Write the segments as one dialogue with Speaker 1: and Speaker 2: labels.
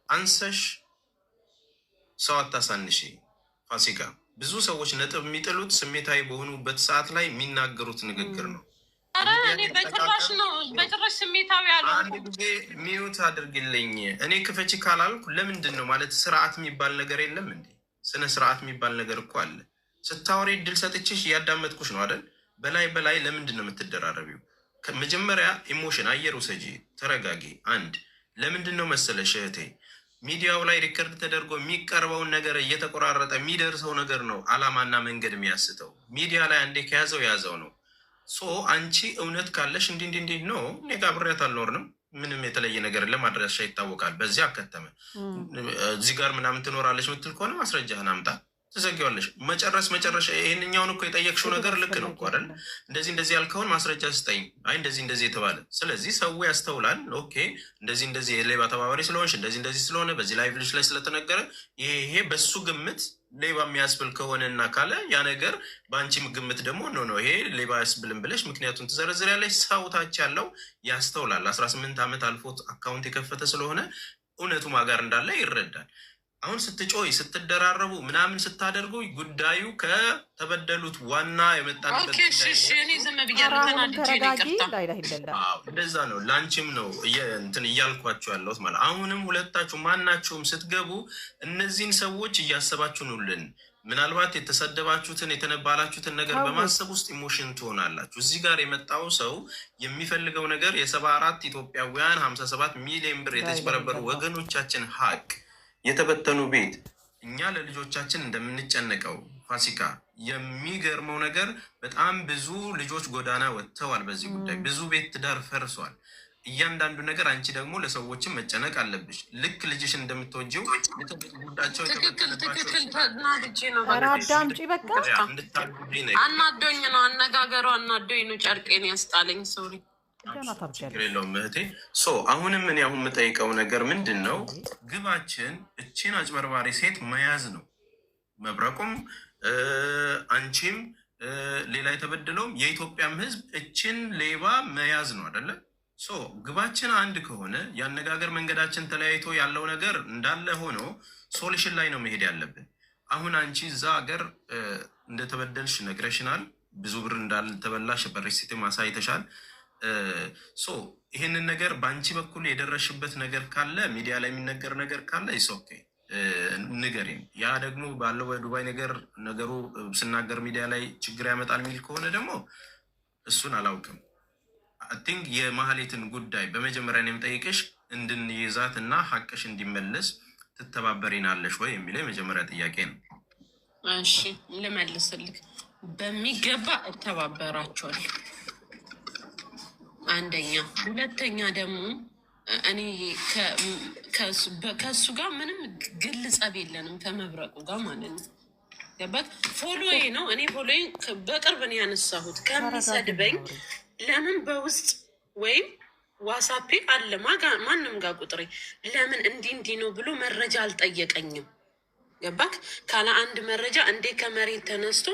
Speaker 1: አንሰሽ ሰው አታሳንሺ። ፋሲካ ብዙ ሰዎች ነጥብ የሚጥሉት ስሜታዊ በሆኑበት ሰዓት ላይ የሚናገሩት ንግግር ነው።
Speaker 2: እኔ በጭራሽ ስሜታዊ ያለው
Speaker 1: አንድ ጊዜ ሚዩት አድርግልኝ። እኔ ክፈች ካላልኩ ለምንድን ነው ማለት ስርዓት የሚባል ነገር የለም እንዴ? ስነ ስርዓት የሚባል ነገር እኮ አለ። ስታወሪ ድል ሰጥችሽ እያዳመጥኩሽ ነው አይደል? በላይ ለምንድን ነው የምትደራረቢው? መጀመሪያ ኢሞሽን አየር ውሰጂ፣ ተረጋጊ። አንድ ለምንድን ነው መሰለሽ እህቴ ሚዲያው ላይ ሪከርድ ተደርጎ የሚቀርበውን ነገር እየተቆራረጠ የሚደርሰው ነገር ነው አላማና መንገድ የሚያስተው። ሚዲያ ላይ አንዴ ከያዘው ያዘው ነው። አንቺ እውነት ካለሽ እንዲህ ነው እኔ ጋር ብሬያት አልኖርንም። ምንም የተለየ ነገር ለማድረሻ ይታወቃል። በዚህ አከተመ እዚህ ጋር ምናምን ትኖራለች ምትል ከሆነ ማስረጃህን አምጣ፣ ትዘጊዋለሽ። መጨረሻ ይህንኛውን እኮ የጠየቅሽው ነገር ልክ ነው እኮ አይደል? እንደዚህ ያልከውን ማስረጃ ስጠኝ። አይ እንደዚህ የተባለ ስለዚህ ሰው ያስተውላል። ኦኬ እንደዚህ የሌባ ተባባሪ ስለሆንሽ እንደዚህ ስለሆነ በዚህ ላይቭ ልጅ ላይ ስለተነገረ ይሄ በሱ ግምት ሌባ የሚያስብል ከሆነና ካለ ያ ነገር በአንቺ ግምት ደግሞ ነው ይሄ ሌባ ያስብልን ብለሽ ምክንያቱም ትዘረዝሪያለሽ። ሰው ታች ያለው ያስተውላል። 18 ዓመት አልፎት አካውንት የከፈተ ስለሆነ እውነቱ ማጋር እንዳለ ይረዳል። አሁን ስትጮይ ስትደራረቡ ምናምን ስታደርጉ ጉዳዩ ከተበደሉት ዋና የመጣበት እንደዛ ነው። ላንቺም ነው እንትን እያልኳቸው ያለሁት ማለት። አሁንም ሁለታችሁ ማናችሁም ስትገቡ እነዚህን ሰዎች እያሰባችሁ ኑልን። ምናልባት የተሰደባችሁትን የተነባላችሁትን ነገር በማሰብ ውስጥ ኢሞሽን ትሆናላችሁ። እዚህ ጋር የመጣው ሰው የሚፈልገው ነገር የ74 ኢትዮጵያውያን 57 ሚሊዮን ብር የተጭበረበሩ ወገኖቻችን ሀቅ የተበተኑ ቤት እኛ ለልጆቻችን እንደምንጨነቀው ፋሲካ የሚገርመው ነገር በጣም ብዙ ልጆች ጎዳና ወጥተዋል። በዚህ ጉዳይ ብዙ ቤት ትዳር ፈርሷል። እያንዳንዱ ነገር አንቺ ደግሞ ለሰዎችን መጨነቅ አለብሽ። ልክ ልጅሽን እንደምትወጂው ጉዳቸው
Speaker 2: አናዶኝ ነው አነጋገሩ አናዶኝ ነው ጨርቄን ያስጣለኝ ሶሪ
Speaker 1: ችግር የለውም እህቴ። አሁንም እኔ አሁን የምጠይቀው ነገር ምንድን ነው? ግባችን እቺን አጭበርባሪ ሴት መያዝ ነው። መብረቁም አንቺም ሌላ የተበደለውም የኢትዮጵያም ሕዝብ እችን ሌባ መያዝ ነው አይደለ? ግባችን አንድ ከሆነ የአነጋገር መንገዳችን ተለያይቶ ያለው ነገር እንዳለ ሆኖ ሶሉሽን ላይ ነው መሄድ ያለብን። አሁን አንቺ እዛ ሀገር እንደተበደልሽ ነግረሽናል። ብዙ ብር እንዳልተበላሽ በሬሲቲ ማሳይተሻል። ይህንን ነገር በአንቺ በኩል የደረሽበት ነገር ካለ ሚዲያ ላይ የሚነገር ነገር ካለ ኦኬ ንገሪኝ። ያ ደግሞ ባለው በዱባይ ነገሩ ስናገር ሚዲያ ላይ ችግር ያመጣል የሚል ከሆነ ደግሞ እሱን አላውቅም። ቲንክ የማህሌትን ጉዳይ በመጀመሪያ ነው የምጠይቅሽ እንድንይዛት እና ሀቅሽ እንዲመለስ ትተባበሪናለሽ ወይ የሚለው የመጀመሪያ ጥያቄ ነው።
Speaker 2: እሺ ልመልስልክ። በሚገባ እተባበራቸዋለሁ። አንደኛ። ሁለተኛ ደግሞ እኔ ከእሱ ጋር ምንም ግል ጸብ የለንም ከመብረቁ ጋር ማለት ነው። ገባት? ፎሎዬ ነው። እኔ ፎሎዬ በቅርብ ነው ያነሳሁት። ከሚሰድበኝ ለምን በውስጥ ወይም ዋሳፔ አለ ማንም ጋር ቁጥሬ ለምን እንዲህ ነው ብሎ መረጃ አልጠየቀኝም። ገባክ? ካለ አንድ መረጃ እንዴ ከመሬት ተነስቶ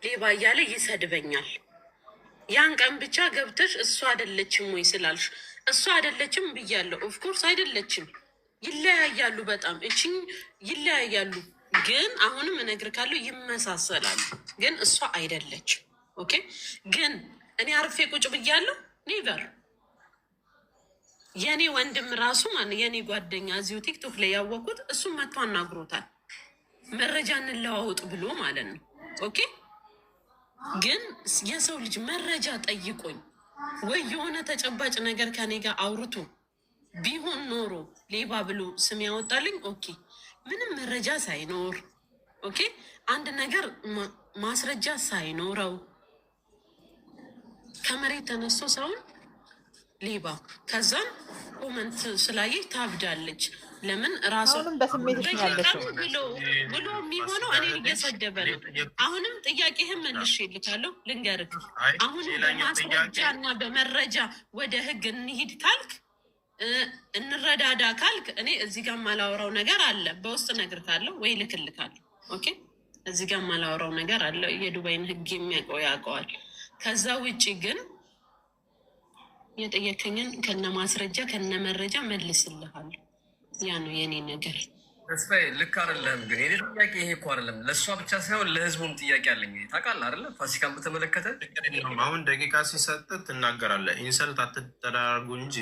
Speaker 2: ሌባ እያለ ይሰድበኛል። ያን ቀን ብቻ ገብተሽ እሱ አይደለችም ወይ ስላልሽ እሱ አይደለችም ብያለሁ። ኦፍኮርስ አይደለችም፣ ይለያያሉ፣ በጣም እቺን ይለያያሉ። ግን አሁንም እነግርካለሁ ይመሳሰላሉ፣ ግን እሷ አይደለችም። ኦኬ። ግን እኔ አርፌ ቁጭ ብያለሁ። ኔቨር የኔ ወንድም ራሱ የኔ ጓደኛ እዚሁ ቲክቶክ ላይ ያወቁት እሱ መጥቶ አናግሮታል። መረጃ እንለዋወጥ ብሎ ማለት ነው። ኦኬ። ግን የሰው ልጅ መረጃ ጠይቆኝ ወይ የሆነ ተጨባጭ ነገር ከኔ ጋር አውርቶ ቢሆን ኖሮ ሌባ ብሎ ስም ያወጣልኝ ኦኬ። ምንም መረጃ ሳይኖር ኦኬ፣ አንድ ነገር ማስረጃ ሳይኖረው ከመሬት ተነስቶ ሰውን ሌባ ከዛም ኮመንት ስላየች ታብዳለች። ለምን ራሱን ብሎ የሚሆነው እኔ እየሰደበ ነው። አሁንም ጥያቄህን መልሼልካለሁ፣ ልንገርህ። አሁን በማስረጃ እና በመረጃ ወደ ህግ እንሂድ ካልክ እንረዳዳ ካልክ እኔ እዚህ ጋር ማላወራው ነገር አለ። በውስጥ እነግርካለሁ ወይ ልክልካለሁ። ኦኬ፣ እዚህ ጋር ማላወራው ነገር አለ። የዱባይን ህግ የሚያውቀው ያውቀዋል። ከዛ ውጭ ግን የጠየከኝን ከነ ማስረጃ ከነ መረጃ መልስልሃለሁ። ያ ነው የኔ ነገር።
Speaker 3: ተስፋዬ ልክ አይደለም ግን የኔ ጥያቄ ይሄ እኮ አይደለም፣ ለእሷ ብቻ ሳይሆን ለህዝቡም ጥያቄ አለኝ። ታውቃለህ አይደለ? ፋሲካን በተመለከተ
Speaker 1: አሁን ደቂቃ ሲሰጥ ትናገራለህ። ኢንሰልት አትደራርጉ እንጂ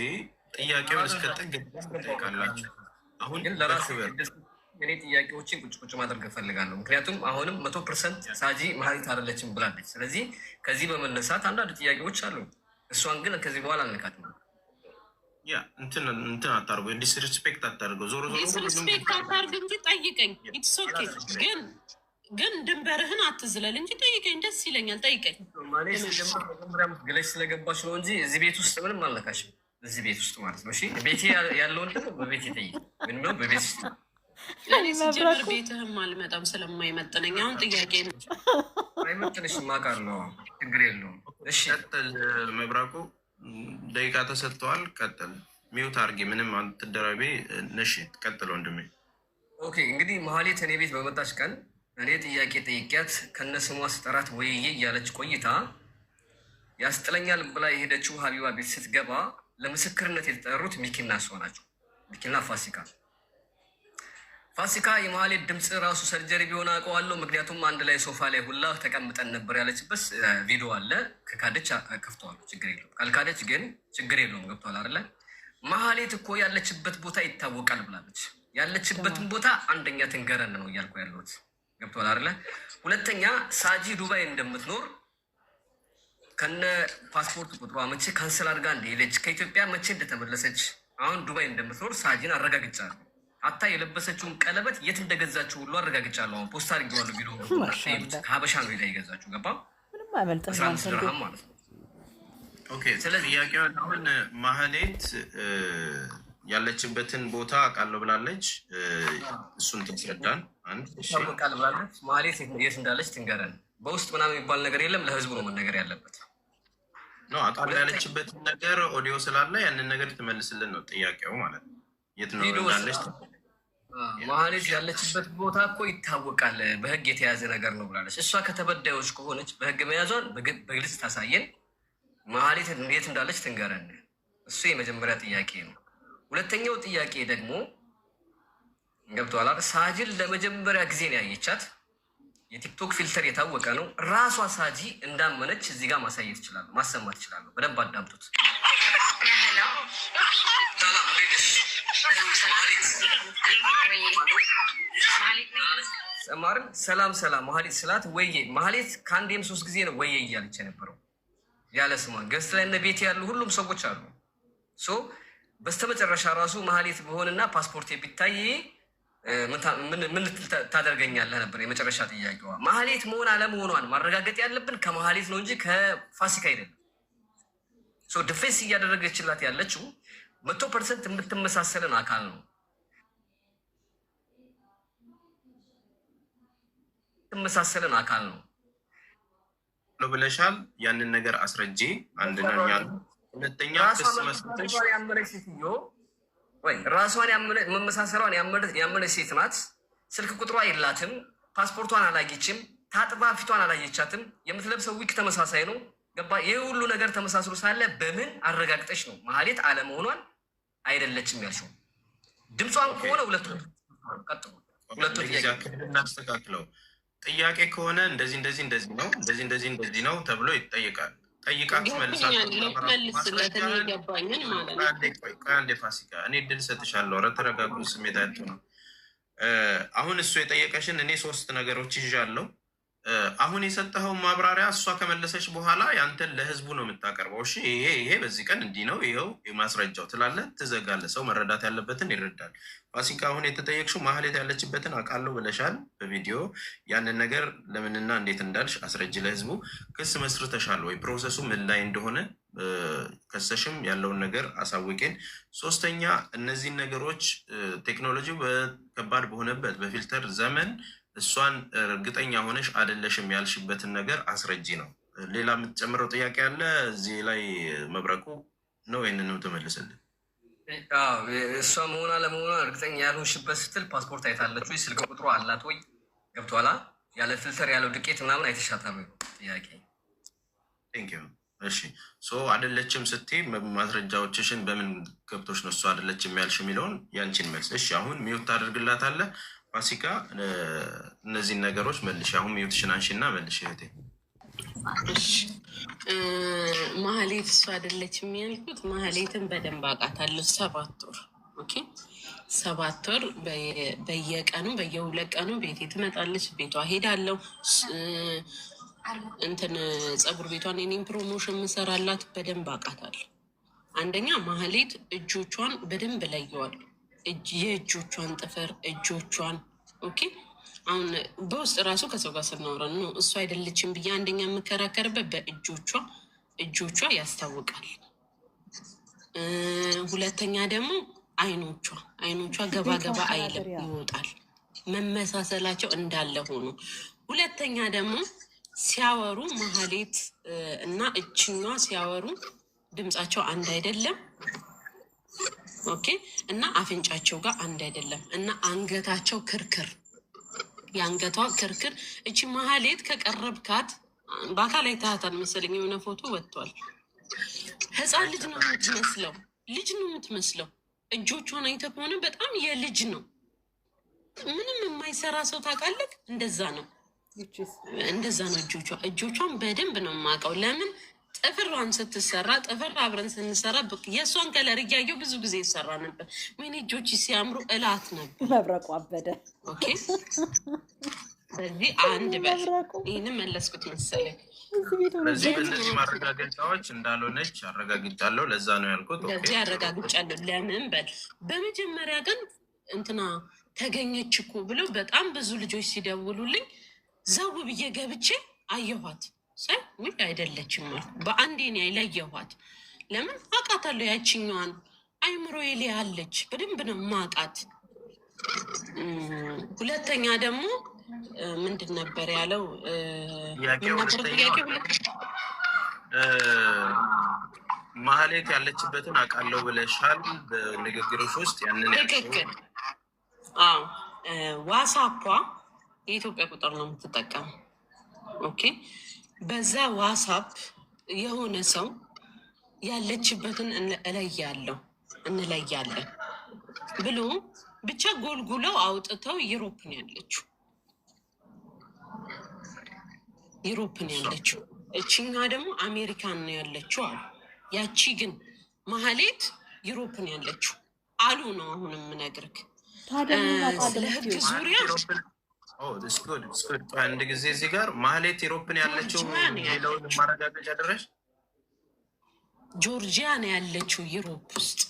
Speaker 1: ጥያቄውን እስከ ጥግ ጠይቃላችሁ። አሁን
Speaker 3: ግን ለራሱ የኔ ጥያቄዎችን ቁጭ ቁጭ ማድረግ እፈልጋለሁ። ምክንያቱም አሁንም 100% ሳጂ መሀሊት አይደለችም ብላለች። ስለዚህ ከዚህ በመነሳት አንዳንድ ጥያቄዎች አሉ። እሷን ግን ከዚህ በኋላ አልነካትም።
Speaker 1: ያ እንትን አታርጉ፣ ዲስሪስፔክት አታርገው። ዞሮ ዞሮ
Speaker 2: ዲስሪስፔክት አታርግ እንጂ ጠይቀኝ። ኢትስ ኦኬ። ግን ድንበርህን አትዝለል እንጂ ጠይቀኝ። ደስ ይለኛል። ጠይቀኝ።
Speaker 3: መጀመሪያ ግለች ስለገባች ነው እንጂ እዚህ ቤት ውስጥ ምንም አልነካሽም። እዚህ ቤት ውስጥ ማለት ነው። እሺ ቤቴ ያለውን ደግሞ በቤቴ ጠይቅ። ምን ነው በቤት ውስጥ
Speaker 2: እኔ ሲጀምር ቤትህም አልመጣም ስለማይመጥነኝ። አሁን ጥያቄ ነው።
Speaker 3: አይመጥንሽም አውቃለሁ። ችግር የለውም። እሺ
Speaker 1: ቀጥል። መብራቁ ደቂቃ ተሰጥተዋል። ቀጥል። ሚውት አድርጌ ምንም አትደረቤ። ነሽ ቀጥል ወንድሜ።
Speaker 3: ኦኬ እንግዲህ መሀሌት እኔ ቤት በመጣች ቀን እኔ ጥያቄ ጠይቂያት ከነስሟ ስጠራት ወይዬ እያለች ቆይታ ያስጥለኛል ብላ የሄደችው ሀቢባ ቤት ስትገባ ለምስክርነት የተጠሩት ሚኪና እሷ ናቸው። ሚኪና ፋሲካ የመሀሌት ድምፅ ራሱ ሰርጀሪ ቢሆን አውቀዋለሁ። ምክንያቱም አንድ ላይ ሶፋ ላይ ሁላ ተቀምጠን ነበር ያለችበት ቪዲዮ አለ። ከካደች ከፍተዋለሁ፣ ችግር የለውም። ካልካደች ግን ችግር የለውም። ገብቷል አይደለ? መሀሌት እኮ ያለችበት ቦታ ይታወቃል ብላለች። ያለችበትን ቦታ አንደኛ ትንገረን ነው እያልኩ ያለሁት። ገብቷል አይደለ? ሁለተኛ ሳጂ ዱባይ እንደምትኖር ከነ ፓስፖርት ቁጥሯ መቼ ካንስል አድርጋ እንደሄደች ከኢትዮጵያ መቼ እንደተመለሰች አሁን ዱባይ እንደምትኖር ሳጂን አረጋግጫለሁ። አታ የለበሰችውን ቀለበት የት እንደገዛችው ሁሉ አረጋግጫለሁ። አሁን ፖስታ አድርጌዋለሁ። ቪዲዮ ከሀበሻ ነው ሄዳ የገዛችው። ገባ? 15 ድርሃም ማለት ነው።
Speaker 1: ኦኬ ስለዚህ ጥያቄውን አሁን ማህሌት ያለችበትን ቦታ አውቃለሁ ብላለች። እሱን ትስረዳን። አንድ
Speaker 3: ቃል ብላለች። ማህሌት የት እንዳለች ትንገረን። በውስጥ ምናምን የሚባል ነገር የለም። ለህዝቡ ነው መነገር ያለበት
Speaker 1: ነው። አውቃለሁ ያለችበትን ነገር ኦዲዮ ስላለ ያንን ነገር ትመልስልን ነው ጥያቄው ማለት ነው። የት ነው እንዳለች
Speaker 3: መሀሌት ያለችበት ቦታ እኮ ይታወቃል፣ በህግ የተያዘ ነገር ነው ብላለች። እሷ ከተበዳዮች ከሆነች በህግ መያዟን በግልጽ ታሳየን። መሀሌት እንዴት እንዳለች ትንገረን። እሱ የመጀመሪያ ጥያቄ ነው። ሁለተኛው ጥያቄ ደግሞ ገብቶሃል አይደል? ሳጂን ለመጀመሪያ ጊዜ ነው ያየቻት። የቲክቶክ ፊልተር የታወቀ ነው። ራሷ ሳጂ እንዳመነች እዚህ ጋር ማሳየት ይችላሉ፣ ማሰማት ይችላሉ። በደንብ አዳምጡት። ሰማርን ሰላም መሀሌት ስላት ወዬ መሀሌት ከአንዴም 3 ጊዜ ነው ወዬ እያለች የነበረው ያለ ስሟን። ገስት ላይ እነ ቤት ያሉ ሁሉም ሰዎች አሉ። በስተመጨረሻ ራሱ መሀሌት በሆንና ፓስፖርት ቢታይ ምን ታደርገኛለህ ነበር የመጨረሻ ጥያቄዋ። መሀሌት መሆን አለመሆኗን ማረጋገጥ ያለብን ከመሀሌት ነው እንጂ ከፋሲካ አይደለም። ዲፌንስ እያደረገችላት ያለችው 100% የምትመሳሰልን አካል ነው። የምትመሳሰልን አካል ነው
Speaker 1: ብለሻል። ያንን ነገር አስረጂ። አንድ ነው ያሉ። ሁለተኛ ክስ መስጠትሽ
Speaker 3: ያመነች ሴትዮ ወይ ራሷን መመሳሰሏን ያመነች ሴት ናት። ስልክ ቁጥሯ የላትም። ፓስፖርቷን አላየችም። ታጥባ ፊቷን አላየቻትም። የምትለብሰው ዊክ ተመሳሳይ ነው። ገባ? ይህ ሁሉ ነገር ተመሳስሎ ሳለ በምን አረጋግጠሽ ነው መሀሌት አለመሆኗን አይደለችም ያልሽው? ድምጿን ከሆነ ሁለቱ
Speaker 1: እናስተካክለው። ጥያቄ ከሆነ እንደዚህ ነው እንደዚህ ነው ተብሎ ይጠይቃል። ጠይቃችሁ መልሳለሁ። ፋሲካ እኔ እድል ሰጥሻለሁ። ኧረ ተረጋጉ። ስሜታችሁ ነው። አሁን እሱ የጠየቀሽን እኔ 3 ነገሮች ይዣለሁ። አሁን የሰጠኸው ማብራሪያ እሷ ከመለሰች በኋላ ያንተን ለህዝቡ ነው የምታቀርበው። እሺ ይሄ በዚህ ቀን እንዲህ ነው ይኸው የማስረጃው ትላለህ፣ ትዘጋለህ። ሰው መረዳት ያለበትን ይረዳል። ፋሲካ አሁን የተጠየቅሽው ማህሌት ያለችበትን አውቃለሁ ብለሻል በቪዲዮ። ያንን ነገር ለምንና እንዴት እንዳልሽ አስረጅ ለህዝቡ። ክስ መስርተሻል ወይ? ፕሮሰሱ ምን ላይ እንደሆነ ከሰሽም ያለውን ነገር አሳውቄን። 3ኛ እነዚህን ነገሮች ቴክኖሎጂው በከባድ በሆነበት በፊልተር ዘመን እሷን እርግጠኛ ሆነሽ አይደለሽም ያልሽበትን ነገር አስረጂ ነው። ሌላ የምትጨምረው ጥያቄ አለ እዚህ ላይ መብረቁ ነው? ይህንንም ትመልስልን።
Speaker 3: እሷ መሆኗ ለመሆኗ እርግጠኛ ያልሆንሽበት ስትል ፓስፖርት አይታለች ወይ? ስልክ ቁጥሩ አላት ወይ? ገብቶሃል? ያለ ፊልተር ያለው ዱቄት ምናምን አይተሻታል ወይ? ጥያቄ
Speaker 1: እሺ አይደለችም ስትይ ማስረጃዎችሽን በምን ገብቶች ነው እሱ አይደለችም ያልሽ የሚለውን ያንቺን መልስ። እሺ አሁን ሚውት ታደርግላታለህ ፋሲካ። እነዚህን ነገሮች መልሽ። አሁን ሚውትሽን አንሺና መልሽ እህቴ።
Speaker 2: እሺ ማህሌት እሱ አይደለችም ያልኩት ማህሌትን በደንብ አውቃታለሁ። 7 ወር ኦኬ፣ 7 ወር በየቀኑ በየ2 ቀኑ ቤቴ ትመጣለች። ቤቷ ሄዳለሁ። እንትን ፀጉር ቤቷን የኔም ፕሮሞሽን ምሰራላት በደንብ አውቃታለሁ። አንደኛ ማህሌት እጆቿን በደንብ ለየዋል። የእጆቿን ጥፍር እጆቿን ኦኬ። አሁን በውስጥ ራሱ ከሰው ጋር ስናወራ ነው እሱ አይደለችም ብዬ አንደኛ የምከራከርበት እጆቿ ያስታውቃል። ሁለተኛ ደግሞ አይኖቿ ገባ ገባ አይልም፣ ይወጣል። መመሳሰላቸው እንዳለ ሆኖ ሁለተኛ ደግሞ ሲያወሩ ማህሌት እና እችኛ ሲያወሩ ድምፃቸው አንድ አይደለም። ኦኬ። እና አፍንጫቸው ጋር አንድ አይደለም። እና አንገታቸው ክርክር፣ የአንገቷ ክርክር። እቺ ማህሌት ከቀረብካት በአካል አይተሃታል መሰለኝ፣ የሆነ ፎቶ ወጥቷል። ህፃን ልጅ ነው የምትመስለው። እጆቿን አይተህ ከሆነ በጣም የልጅ ነው። ምንም የማይሰራ ሰው ታውቃለህ። እንደዛ ነው እጆቿን በደንብ ነው የማውቀው። ለምን ጥፍሯን ስትሰራ ጥፍር አብረን ስንሰራ የእሷን ከለር እያየው ብዙ ጊዜ ይሰራ ነበር። ወይኔ እጆች ሲያምሩ እላት ነበር።
Speaker 4: መብረቁ አበደ።
Speaker 2: ኦኬ። ስለዚህ አንድ በል ይህንም መለስኩት መሰለኝ።
Speaker 1: ስለዚህ በእነዚህ ማረጋገጫዎች እንዳልሆነች አረጋግጫለሁ። ለዛ ነው ያልኩት።
Speaker 2: ለዚህ አረጋግጫለሁ። ለምን በል በመጀመሪያ ግን እንትና ተገኘች እኮ ብለው በጣም ብዙ ልጆች ሲደውሉልኝ ዘው ብዬ ገብቼ አየኋት። ውይ አይደለችም አልኩ። በአንዴ እኔ ለየኋት። ለምን አውቃታለሁ። ያችኛዋን አይምሮዬ ላይ አለች። በደንብ ነው የማውቃት። ሁለተኛ ደግሞ ምንድን ነበር ያለው?
Speaker 1: ማህሌት ያለችበትን አውቃለሁ ብለሻል በንግግሮች ውስጥ። ያንን
Speaker 2: ትክክል። አዎ ዋትስአፓ የኢትዮጵያ ቁጥር ነው የምትጠቀሙ። ኦኬ። በዛ ዋትስአፕ የሆነ ሰው ያለችበትን እንለያለን ብሎ ብቻ ጎልጉለው አውጥተው ዩሮፕን ያለችው እችኛ ደግሞ አሜሪካን ነው ያለችው አሉ። ያቺ ግን ማህሌት ዩሮፕን ያለችው አሉ ነው። አሁን የምነግርህ ስለ ህግ ዙሪያ
Speaker 1: አንድ ጊዜ እዚህ ጋር ማህሌት ዩሮፕን ያለችው ሌላውን ማረጋገጫ ድረስ
Speaker 2: ጆርጂያ ነው ያለችው ዩሮፕ ውስጥ።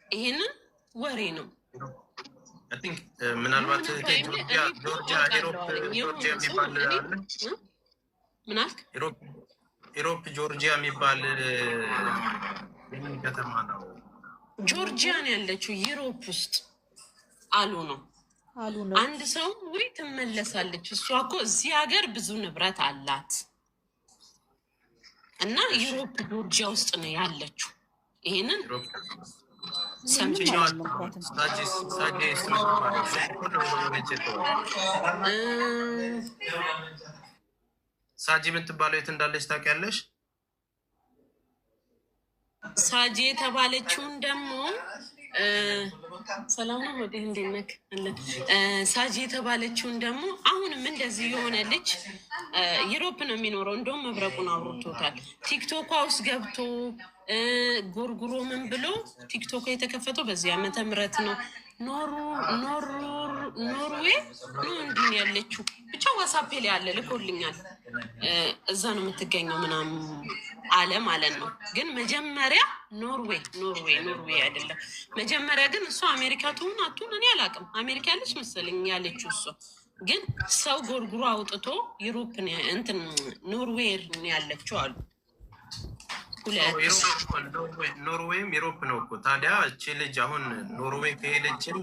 Speaker 2: ይሄንን ወሬ ነው
Speaker 1: ምናልባት ጆርጂያ የሚባል
Speaker 2: ምን አልክ?
Speaker 1: ኢሮፕ ጆርጂያ የሚባል ከተማ ነው።
Speaker 2: ጆርጂያ ነው ያለችው ዩሮፕ ውስጥ አሉ ነው። አንድ ሰው ወይ ትመለሳለች። እሷ እኮ እዚህ ሀገር ብዙ ንብረት አላት እና ዩሮፕ ጆርጂያ ውስጥ ነው ያለችው። ይሄንን
Speaker 1: ሳጂ የምትባለው የት እንዳለች ታውቂያለሽ?
Speaker 2: ሳጂ የተባለችውን ደግሞ ሰላም ነው ወደ እንዴነክ አለን። ሳጂ የተባለችውን ደግሞ አሁንም እንደዚህ የሆነ ልጅ ዩሮፕ ነው የሚኖረው። እንደውም መብረቁን አውርቶታል። ቲክቶኳ ውስጥ ገብቶ ጎርጉሮ ምን ብሎ ቲክቶክ የተከፈተው በዚህ ዓመተ ምህረት ነው። ኖርዌይ ነው እንዲህ ያለችው ብቻ ዋትስአፕ ላይ ያለ ልኮልኛል። እዛ ነው የምትገኘው ምናምን አለ ማለት ነው። ግን መጀመሪያ ኖርዌይ አይደለም። መጀመሪያ ግን እሷ አሜሪካ ትሁን አትሁን እኔ አላውቅም። አሜሪካ ያለች መሰለኝ ያለችው እሷ። ግን ሰው ጎርጉሮ አውጥቶ ዩሮፕ እንትን ኖርዌይ ያለችው አሉ።
Speaker 1: ኖርዌይም ዩሮፕ ነው እኮ። ታዲያ እቺ ልጅ አሁን ኖርዌይ ከሄደችን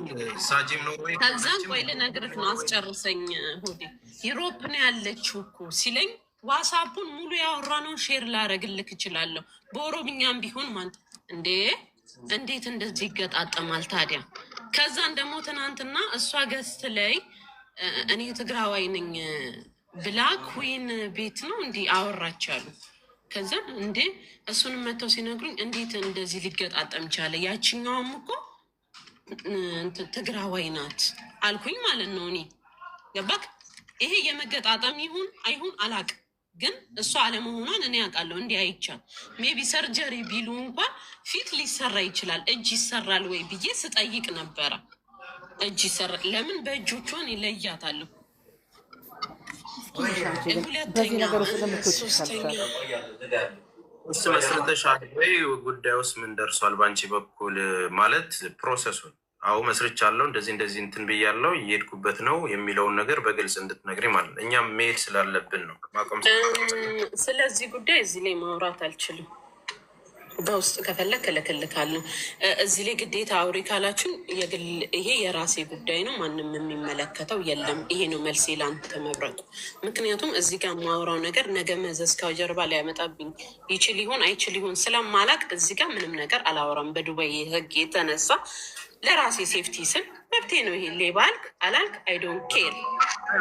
Speaker 1: ሳጂም ኖርዌይ
Speaker 2: ከዛም ቆይ ልነግርህ ነው፣ አስጨርሰኝ ሆዴ። ዩሮፕ ነው ያለችው እኮ ሲለኝ ዋትስአፑን ሙሉ ያወራነውን ሼር ላረግልክ እችላለሁ። በኦሮምኛም ቢሆን ማለት እንዴት እንደዚህ ይገጣጠማል ታዲያ? ከዛን ደግሞ ትናንትና እሷ ገስት ላይ እኔ ትግራዋይ ነኝ ብላ ኩዊን ቤት ነው እንዲህ አወራቻሉ። ከዛ እንዴ እሱንም መጥተው ሲነግሩኝ እንዴት እንደዚህ ሊገጣጠም ቻለ? ያችኛውም እኮ ትግራዋይ ናት አልኩኝ ማለት ነው። እኔ ገባክ? ይሄ የመገጣጠም ይሁን አይሁን አላቅም፣ ግን እሷ አለመሆኗን እኔ ያውቃለሁ። እንዲህ አይቻል ሜቢ ሰርጀሪ ቢሉ እንኳን ፊት ሊሰራ ይችላል። እጅ ይሰራል ወይ ብዬ ስጠይቅ ነበረ። እጅ ይሰራል። ለምን በእጆቿን ይለያታለሁ። ሁለተኛ ሶስተኛ
Speaker 1: እሱ መስርተሻል ወይ? ጉዳዩስ ምን ደርሷል በአንቺ በኩል? ማለት ፕሮሰሱን አዎ መስርቻለሁ፣ እንደዚህ እንትን ብያለሁ፣ እየሄድኩበት ነው የሚለውን ነገር በግልጽ እንድትነግሪ ማለት ነው። እኛም መሄድ ስላለብን ነው ማቆም።
Speaker 2: ስለዚህ ጉዳይ እዚህ ላይ ማውራት አልችልም። በውስጥ ከፈለግ እልክልካለሁ። እዚህ ላይ ግዴታ አውሪ ካላችን ይሄ የራሴ ጉዳይ ነው፣ ማንም የሚመለከተው የለም። ይሄ ነው መልሴ ለአንተ መብረቁ። ምክንያቱም እዚህ ጋር የማወራው ነገር ነገ መዘዝ ከጀርባ ሊያመጣብኝ ይችል ይሆን አይችል ይሆን ስለማላቅ እዚህ ጋር ምንም ነገር አላወራም። በዱባይ ህግ የተነሳ ለራሴ ሴፍቲ ስል መብቴ ነው። ይሄ ሌባ አልክ አላልክ አይዶን ኬር።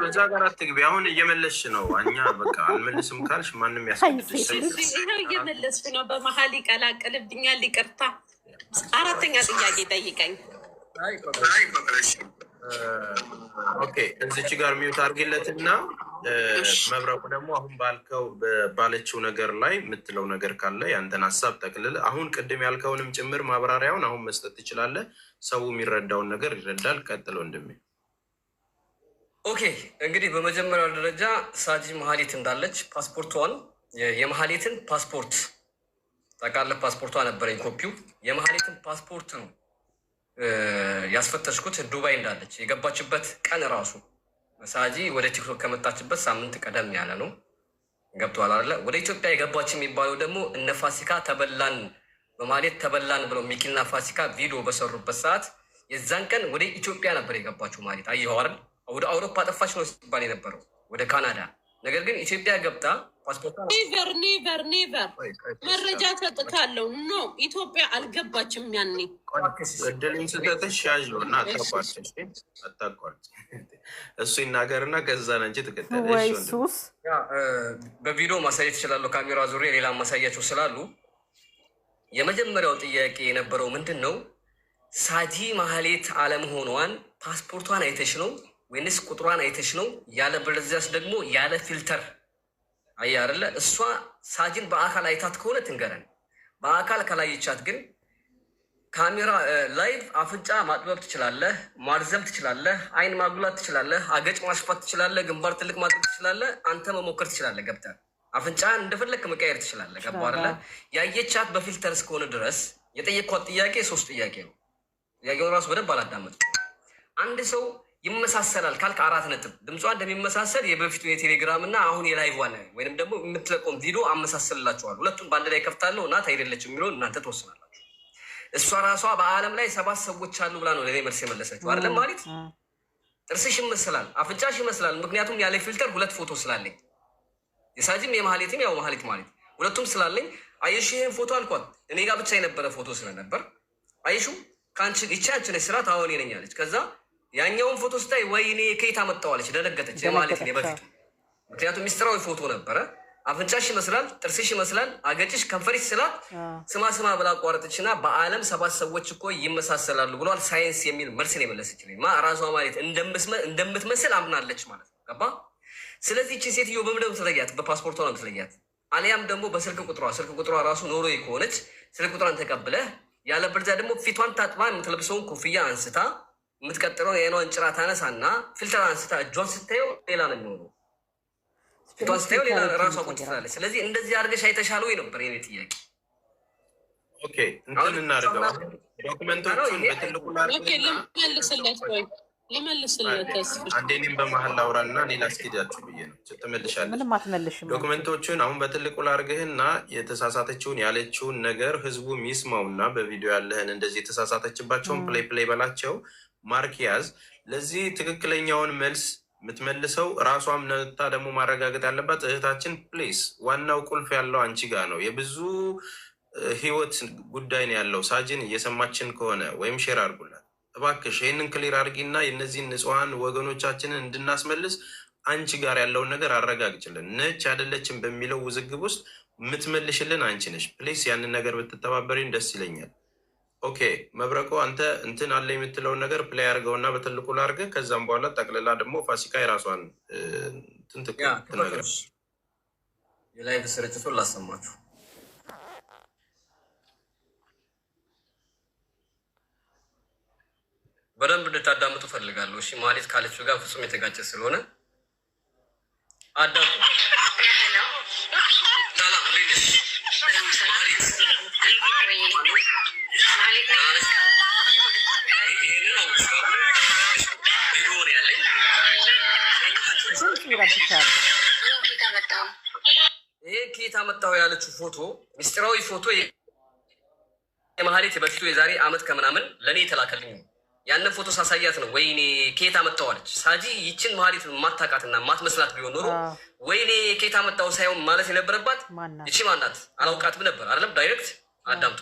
Speaker 1: እዛ ጋር አትግቢ። አሁን እየመለስሽ ነው። እኛ በቃ አልመልስም ካልሽ ማንም ያስገድድሽ።
Speaker 2: ይኸው እየመለስኩ ነው። በመሀል ይቀላቅልብኛል። ይቅርታ። አራተኛ ጥያቄ ጠይቀኝ።
Speaker 1: ኦኬ፣ እዚች ጋር ሚውት አድርጊለትና መብረቁ ደግሞ አሁን ባለችው ነገር ላይ የምትለው ነገር ካለ ያንተን ሀሳብ ጠቅልል። አሁን ቅድም ያልከውንም ጭምር ማብራሪያውን አሁን መስጠት ትችላለህ። ሰው የሚረዳውን ነገር ይረዳል። ቀጥሎ ወንድሜ።
Speaker 3: ኦኬ፣ እንግዲህ በመጀመሪያው ደረጃ ሳጂ መሀሌት እንዳለች ፓስፖርቷን የመሀሌትን ፓስፖርት ታውቃለህ? ፓስፖርቷ ነበረኝ ኮፒው። የመሀሌትን ፓስፖርት ነው ያስፈተሽኩት። ዱባይ እንዳለች የገባችበት ቀን ራሱ ሳጂ ወደ ቲክቶክ ከመጣችበት ሳምንት ቀደም ያለ ነው። ገብቶሃል አይደለ? ወደ ኢትዮጵያ የገባች የሚባለው ደግሞ እነ ፋሲካ ተበላን በማለት ተበላን ብለው ሚኪና ፋሲካ ቪዲዮ በሰሩበት ሰዓት የዛን ቀን ወደ ኢትዮጵያ ነበር የገባችው ማለት አየኸው አይደል? ወደ አውሮፓ ጠፋች ነው ሲባል የነበረው ወደ ካናዳ። ነገር ግን ኢትዮጵያ ገብታ ፓስፖርት
Speaker 2: ኔቨር መረጃ ሰጥታለሁ። ኖ ኢትዮጵያ አልገባችም። ያኔ
Speaker 1: እድልም ስጠጥሽ ያዥ እና አታቋርጭ። እሱ ይናገርና ከዛ ነንቺ ትከተለሽ።
Speaker 3: በቪዲዮ ማሳየት ይችላለሁ። ካሜራ ዙሬ ሌላ ማሳያቸው ስላሉ የመጀመሪያው ጥያቄ የነበረው ምንድን ነው? ሳጂ መሀሌት አለመሆኗን ፓስፖርቷን አይተሽ ነው ወይንስ ቁጥሯን አይተሽ ነው? ያለ ብለዚያስ ደግሞ ያለ ፊልተር አየህ አይደለ? እሷ ሳጂን በአካል አይታት ከሆነ ትንገረን። በአካል ካላየቻት ግን ካሜራ ላይቭ አፍንጫ ማጥበብ ትችላለህ፣ ማርዘም ትችላለህ፣ አይን ማጉላት ትችላለህ፣ አገጭ ማስፋት ትችላለህ፣ ግንባር ትልቅ ማድረግ ትችላለህ፣ አንተ መሞከር ትችላለህ። ገብተህ አፍንጫን እንደፈለክ መቀየር ትችላለህ። ገባህ አይደለ? ያየቻት በፊልተር እስከሆነ ድረስ የጠየኳት ጥያቄ 3 ጥያቄ ነው። ጥያቄውን ራሱ በደንብ አላዳመጥኩም። አንድ ሰው ይመሳሰላል ካልክ 4 ነጥብ። ድምጿ እንደሚመሳሰል የበፊቱ የቴሌግራም እና አሁን የላይቭ ዋለ ወይንም ደግሞ የምትለቆም ቪዲዮ አመሳሰልላችኋል። ሁለቱም በአንድ ላይ ከፍታለሁ። እናት አይደለችም የሚለውን እናንተ ትወስናላችሁ። እሷ ራሷ በአለም ላይ 7 ሰዎች አሉ ብላ ነው ለእኔ መልስ የመለሰችው። አይደለም ማለት ጥርስሽ ይመስላል፣ አፍንጫሽ ይመስላል። ምክንያቱም ያለ ፊልተር 2 ፎቶ ስላለኝ የሳጂም የመሀሌትም ያው መሀሌት ማለት ሁለቱም ስላለኝ አየሽ ይሄን ፎቶ አልኳት። እኔ ጋር ብቻ የነበረ ፎቶ ስለነበር አየሹ ከአንቺ ይቻ አንቺ ነሽ ስራት አሁን ነኝ አለች። ከዛ ያኛውን ፎቶ ስታይ ወይኔ ከየት አመጣዋለች ደነገጠች። የማለት ነው በፊቱ ምክንያቱም ሚስጥራዊ ፎቶ ነበረ። አፍንጫሽ ይመስላል፣ ጥርስሽ ይመስላል፣ አገጭሽ፣ ከንፈርሽ ስላት ስማ ብላ አቋረጠችና በአለም 7 ሰዎች እኮ ይመሳሰላሉ ብሏል ሳይንስ የሚል መልስ ነው የመለሰችልኝ። ራሷ ማለት እንደምትመስል አምናለች ማለት ነው። ገባ? ስለዚህ እቺ ሴትዮ በምን ነው የምትለያት? በፓስፖርቷ ነው የምትለያት። አሊያም ደግሞ በስልክ ቁጥሯ ራሱ ኖሮ ከሆነች ስልክ ቁጥሯን ተቀብለህ ያለ ብርዛ ደግሞ ፊቷን ታጥባ የምትለብሰውን ኮፍያ አንስታ የምትቀጥለውን የአይኗን ጭራ ታነሳና ፊልተር አንስታ እጇን ስታየው ሌላ ነው የሚሆነው። ፊቷን ስታየው ሌላ ራሷ ቁጭ ትላለች። ስለዚህ እንደዚህ አድርገሽ አይተሻል ወይ ነበር የኔ ጥያቄ።
Speaker 1: ኦኬ እንትን እናድርገው። ዶክመንቶቹን በትልቁ
Speaker 2: ልመልስለት ወይ ልመልስለት
Speaker 1: አንዴ እኔም በመሀል ላውራና ሌላ አስኬዳችሁ ብዬ ነው። ትመልሻለች።
Speaker 4: ምንም አትመልሽም።
Speaker 1: ዶክመንቶቹን አሁን በትልቁ ላርግህና የተሳሳተችውን ያለችውን ነገር ህዝቡ የሚስማውና በቪዲዮ ያለህን እንደዚህ የተሳሳተችባቸውን ፕሌይ በላቸው ማርክ ያዝ። ለዚህ ትክክለኛውን መልስ የምትመልሰው ራሷም ነታ ደግሞ ማረጋገጥ ያለባት እህታችን ፕሌስ። ዋናው ቁልፍ ያለው አንቺ ጋር ነው። የብዙ ህይወት ጉዳይ ነው ያለው። ሳጅን እየሰማችን ከሆነ ወይም ሼር አድርጉላት እባክሽ። ይህንን ክሊር አድርጊና የእነዚህን ንጹሐን ወገኖቻችንን እንድናስመልስ አንቺ ጋር ያለውን ነገር አረጋግጭልን። ነች አይደለችም በሚለው ውዝግብ ውስጥ የምትመልሽልን አንቺ ነሽ። ፕሊስ ያንን ነገር ብትተባበሪን ደስ ይለኛል። ኦኬ መብረቆ አንተ እንትን አለ የምትለውን ነገር ፕላይ አድርገውና በትልቁ ላድርገህ። ከዛም በኋላ ጠቅልላ ደግሞ ፋሲካ የራሷን ትነግረን።
Speaker 3: የላይቭ ስርጭቱን ላሰማችሁ በደንብ እንድታዳምጡ ፈልጋለሁ። እሺ ማለት ካለችው ጋር ፍጹም የተጋጨ ስለሆነ አዳምጡ። ይሄ ኬታ መጣሁ ያለችው ፎቶ ምስጢራዊ ፎቶ የማህሌት በፊቱ የዛሬ አመት ከምናምን ለእኔ የተላከልኝ ነው። ያንን ፎቶ ሳሳያት ነው ወይኔ ኬታ መጣዋለች። ሳጂ ይችን ማህሌት ማታቃትና ማትመስላት ቢሆን ኖሮ ወይኔ ኬታ መጣው ሳይሆን ማለት የነበረባት ይቺ ማናት አላውቃትም ነበር አይደለም። ዳይሬክት አዳምጡ።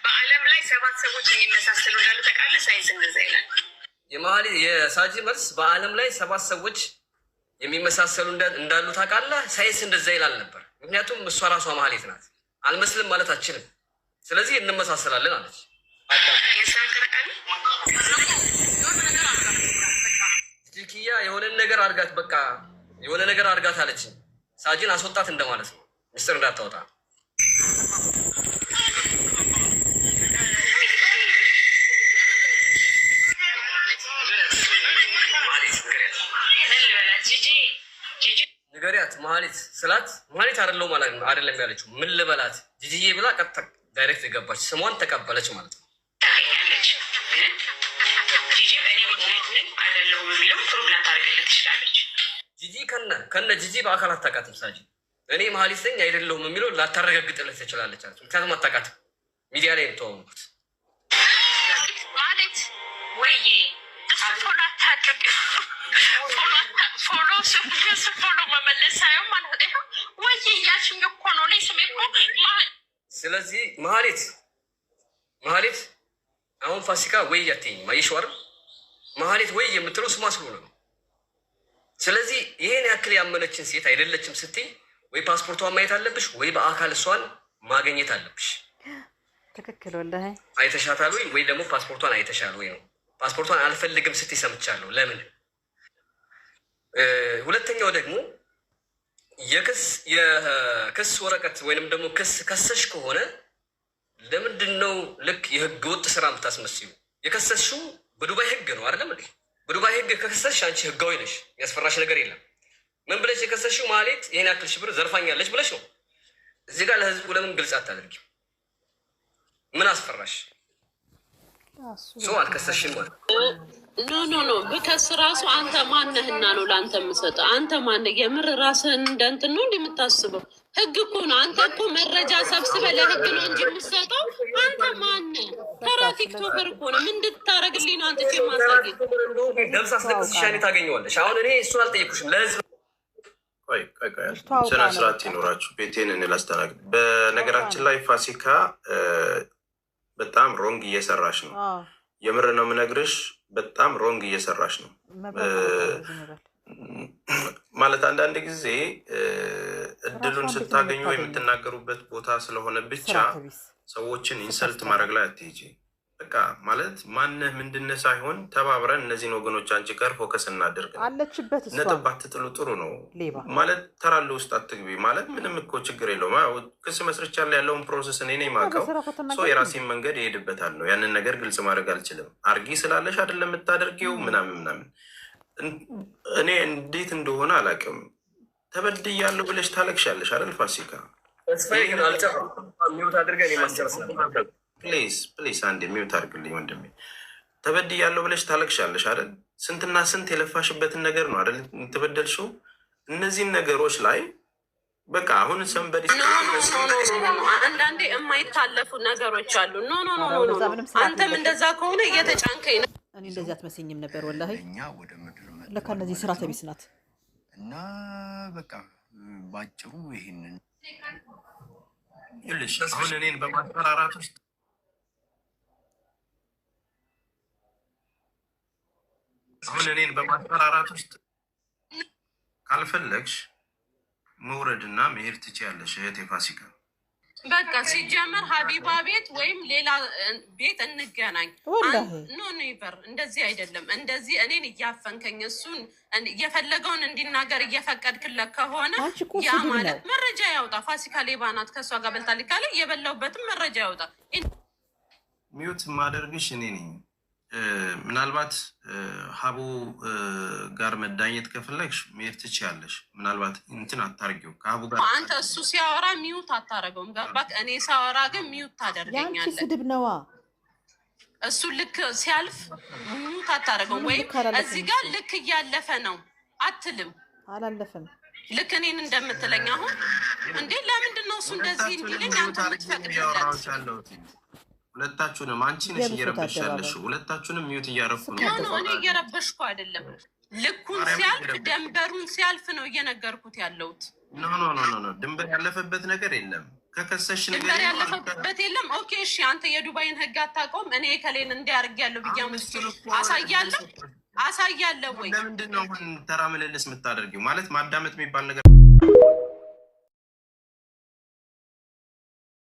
Speaker 4: በዓለም ላይ 7 ሰዎች የሚመሳሰሉ እንዳሉ ታውቃለህ? ሳይንስ እንደዛ ይላል።
Speaker 3: የሳጂ መልስ በዓለም ላይ 7 ሰዎች የሚመሳሰሉ እንዳሉ ታውቃለህ? ሳይንስ እንደዛ ይላል ነበር። ምክንያቱም እሷ ራሷ ማህሌት ናት። አልመስልም ማለት አችልም። ስለዚህ እንመሳሰላለን አለች። ኪያ የሆነ ነገር አርጋት፣ በቃ የሆነ ነገር አርጋት አለች። ሳጂን አስወጣት እንደማለት ነው። ምስጢር እንዳታወጣ ንገሪያት ማህሌት ስላት ማህሌት አይደለም ያለችው። ምን ልበላት ጂጂዬ ብላ ቀጥታ ዳይሬክት የገባች ስሟን ተቀበለች ማለት ነው። ጂጂ ከነ ጂጂ በአካል አታውቃትም ሳጂ። እኔ ማህሌት ነኝ አይደለሁም የሚለው ላታረጋግጥለት ትችላለች አለች። ምክንያቱም አታውቃትም። ሚዲያ ላይ የምትዋወቁት
Speaker 4: ማለት ወይ ፎሎ መመለስ ሳይሆን ማለት ነው ወይ እያልሽኝ እኮ ነው። እኔ ስሜ እኮ
Speaker 3: ስለዚህ ማህሌት አሁን ፋሲካ ወይ አትይኝም። አየሽው አይደል? ማህሌት ወይ የምትለው ስሟ ስለሆነ ነው። ስለዚህ ይሄን ያክል ያመነችን ሴት አይደለችም ስትይ ወይ ፓስፖርቷን ማየት አለብሽ ወይ በአካል እሷን ማግኘት አለብሽ።
Speaker 5: ትክክል ወላሂ።
Speaker 3: አይተሻታል ወይ ደግሞ ፓስፖርቷን አይተሻል ወይ ነው። ፓስፖርቷን አልፈልግም ስትይ ሰምቻለሁ። ለምን? ሁለተኛው ደግሞ የክስ ወረቀት ወይንም ደግሞ ክስ ከሰሽ ከሆነ ለምንድን ነው ልክ የህገ ወጥ ስራ የምታስመስዩ? የከሰስሽው በዱባይ ህግ ነው አይደለም እንዴ? በዱባይ ህግ ከከሰስሽ አንቺ ህጋዊ ነሽ፣ የሚያስፈራሽ ነገር የለም። ምን ብለሽ የከሰስሽው ማህሌት ይሄን ያክል ሺህ ብር ዘርፋኛለች ብለሽ ነው። እዚህ ጋር ለህዝቡ ለምን ግልጽ አታደርጊም? ምን አስፈራሽ? ሰው አልከሰስሽም ማለት
Speaker 2: ኖ ብከስ ራሱ አንተ ማነህና ነው ለአንተ የምሰጠው? አንተ ማነህ? የምር ራስህን እንደንትን ነው እንደምታስበው? ህግ እኮ ነው። አንተ እኮ መረጃ ሰብስበህ ለህግ ነው እንጂ የምትሰጠው። አንተ ማነህ? ተራ ቲክቶከር እኮ ነው። ምን እንድታረግልኝ ነው አንተ ማሳጌት?
Speaker 3: ደምስ አስለቅስሻኔ ታገኘዋለሽ። አሁን እኔ እሱን አልጠየኩሽም። ለህዝብ
Speaker 1: ቆይ ስነ ስርዓት ይኖራችሁ። ቤቴን እንላስተናግድ። በነገራችን ላይ ፋሲካ በጣም ሮንግ እየሰራሽ ነው። የምር ነው የምነግርሽ። በጣም ሮንግ እየሰራሽ ነው። ማለት አንዳንድ ጊዜ እድሉን ስታገኙ የምትናገሩበት ቦታ ስለሆነ ብቻ ሰዎችን ኢንሰልት ማድረግ ላይ አትሄጂ። በቃ ማለት ማነህ ምንድነህ ሳይሆን ተባብረን እነዚህን ወገኖች አንቺ ጋር ፎከስ እናደርግ።
Speaker 5: አለችበት
Speaker 1: ነጥብ ባትጥሉ ጥሩ ነው። ማለት ተራለ ውስጥ አትግቢ። ማለት ምንም እኮ ችግር የለውም። ክስ መስርቻለሁ ያለውን ፕሮሰስ እኔ ነኝ የማውቀው። ሰው የራሴን መንገድ ይሄድበታል ነው። ያንን ነገር ግልጽ ማድረግ አልችልም። አርጊ ስላለሽ አይደለም የምታደርጊው ምናምን። እኔ እንዴት እንደሆነ አላውቅም። ተበድያለሁ ብለሽ ታለቅሻለሽ አይደል ፋሲካ? ፕሊዝ አንድ የሚውት አድርግልኝ ወንድሜ። ተበድያለሁ ብለሽ ታለቅሻለሽ አይደል? ስንትና ስንት የለፋሽበትን ነገር ነው አይደል የተበደልሽው። እነዚህን ነገሮች ላይ በቃ አሁን ሰንበዲ
Speaker 2: አንዳንዴ የማይታለፉ ነገሮች አሉ። አንተም እንደዛ ከሆነ እየተጫንከኝ ነው።
Speaker 5: እኔ እንደዚህ አትመስኝም ነበር ወላሂ። ለካ እነዚህ ስራ ተቢስ ናት
Speaker 6: እና በቃ ባጭሩ ይሄንን
Speaker 1: አሁን እኔን በማስፈራራት ውስጥ አሁን እኔን በማስፈራራት ውስጥ ካልፈለግሽ መውረድና መሄድ ትችያለሽ እህቴ ፋሲካ።
Speaker 2: በቃ ሲጀመር ሀቢባ ቤት ወይም ሌላ ቤት እንገናኝ። ኖ ኔቨር። እንደዚህ አይደለም። እንደዚህ እኔን እያፈንከኝ እሱን እየፈለገውን እንዲናገር እየፈቀድክለት ከሆነ ያ ማለት መረጃ ያውጣ። ፋሲካ ሌባ ናት ከእሷ ጋር በልታለች ካለ የበላውበትም መረጃ ያውጣ።
Speaker 1: ሚዩት ማደርግሽ እኔ ነኝ። ምናልባት ሀቡ ጋር መዳኘት ከፈለግሽ መሄድ ትችያለሽ። ምናልባት እንትን አታርጊው ከሀቡ ጋር
Speaker 2: አንተ እሱ ሲያወራ ሚዩት አታረገውም። ገባክ? እኔ ሳወራ ግን ሚዩት ታደርገኛለህ።
Speaker 5: ያንቺ ስድብ ነዋ።
Speaker 2: እሱ ልክ ሲያልፍ ሚዩት አታረገውም። ወይም እዚህ ጋር ልክ እያለፈ ነው አትልም።
Speaker 5: አላለፈም።
Speaker 2: ልክ እኔን እንደምትለኝ አሁን እንዴ ለምንድን ነው እሱ እንደዚህ እንዲለኝ አንተ የምትፈቅድለት?
Speaker 1: ሁለታችሁንም አንቺ ነሽ እየረበሽ ያለሽው። ሁለታችሁንም ሚዩት እያረኩ ነው።
Speaker 2: እኔ እየረበሽኩ አይደለም። ልኩን ሲያልፍ ደንበሩን ሲያልፍ ነው እየነገርኩት ያለሁት።
Speaker 1: ኖ ድንበር ያለፈበት ነገር የለም። ከከሰሽ ነገር
Speaker 2: ድንበር ያለፈበት የለም። ኦኬ እሺ፣ አንተ የዱባይን ህግ አታውቀውም። እኔ ከሌን እንዲያርግ ያለው ብያ አሳያለሁ ወይ?
Speaker 1: ለምንድን ነው አሁን ተራ ምልልስ የምታደርጊው? ማለት ማዳመጥ የሚባል ነገር